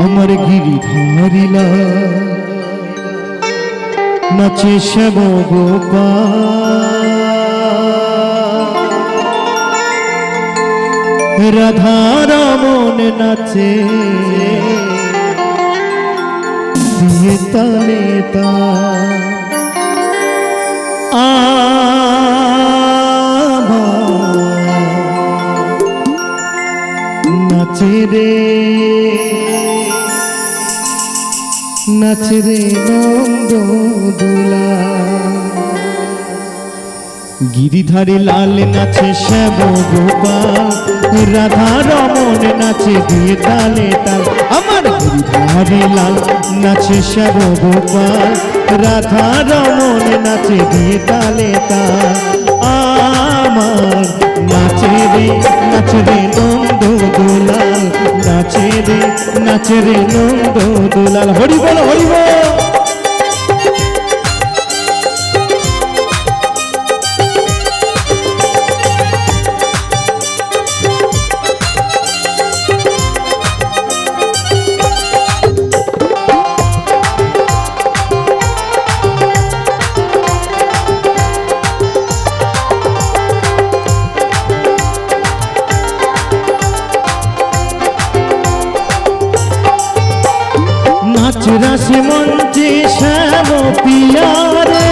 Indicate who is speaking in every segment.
Speaker 1: আমার গিরিধারিলা নাচে শ্যাম গোপাল, রাধা রমন নাচে দিয়ে তালে তাল। নাচে রে নাচে রে নন্দ দুলা, গিরিধারী লাল নাচে শ্যাম গোপাল, রাধা রমন নাচে দিয়ে তালে তাল। আমার গিরিধারী লাল নাচে শ্যাম গোপাল, রাধা রমন নাচে দিয়ে তালে তাল। আমার নাচে রে নন্দ দুলাল, নাচে রে নন্দ দুলাল। হরি বল হরি বল। রাশি মঞ্চে শ্যাম পিয়ারে,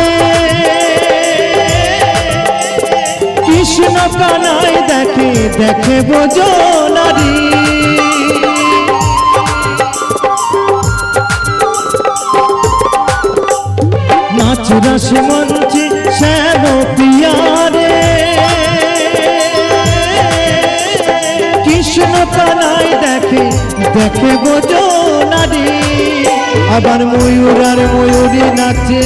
Speaker 1: কৃষ্ণ কানাই দেখে দেখে বোঝো নারী। নাচ রাশি মঞ্চে শ্যাম পিয়ারে, কৃষ্ণ কানাই দেখে দেখে বোঝো নারী। আবার ময়ূর আর ময়ূরী নাচে,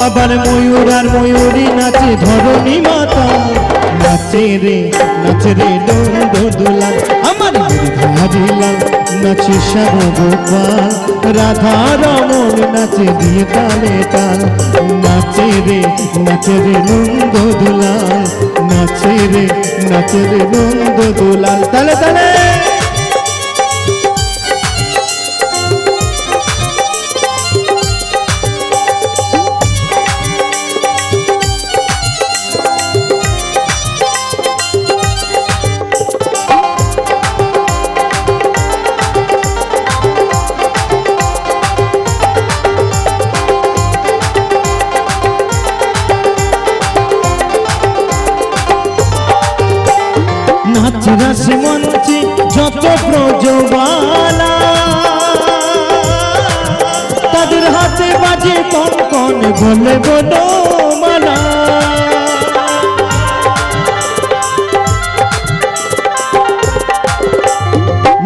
Speaker 1: আবার ময়ূর আর ময়ূরী নাচে ধরণী মাতা। নাচে রে নন্দ দুলাল, আমার গিরিধারী লাল নাচে শ্যাম গোপাল, রাধা রমন নাচে দিয়ে তালে তাল। নাচে রে নন্দ দুলাল, নাচে রে নন্দ দুলাল, তালে তালে। নাচ রাশি মঞ্চে যত ব্রজবালা, তাদের হাতে বাজে কনকন বলে বলো মালা।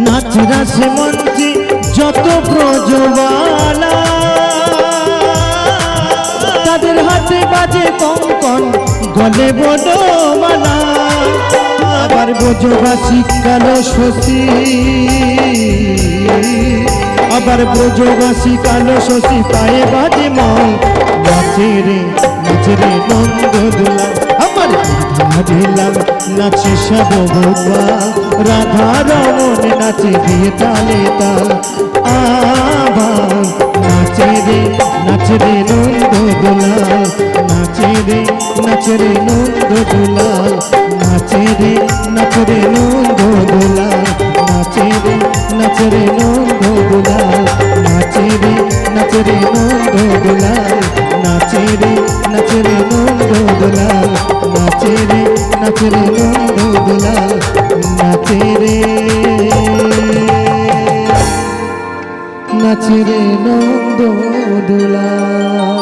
Speaker 1: নাচ রাশি মঞ্চে যত ব্রজবালা, তাদের হাতে বাজে কনকন গলে বলো মালা। আবার ব্রজবাসী কালো শশী, আবার ব্রজবাসী কালো শশী পায়ে বাজে মন। নাচে রে নন্দ দুলাল, আমার গিরিধারী লাল নাচে শ্যাম গোপাল, রাধা রমন নাচে দিয়ে তালে তাল। আবার নাচে রে নন্দ দুলাল, নাচে রে নন্দ দুলাল, নাচে রে নন্দ দুলাল, নাচে রে নন্দ দুলাল, নাচে রে নন্দ দুলাল, নাচে রে নন্দ দুলাল, নাচে রে নন্দ দুলাল, নাচে রে নন্দ দুলাল।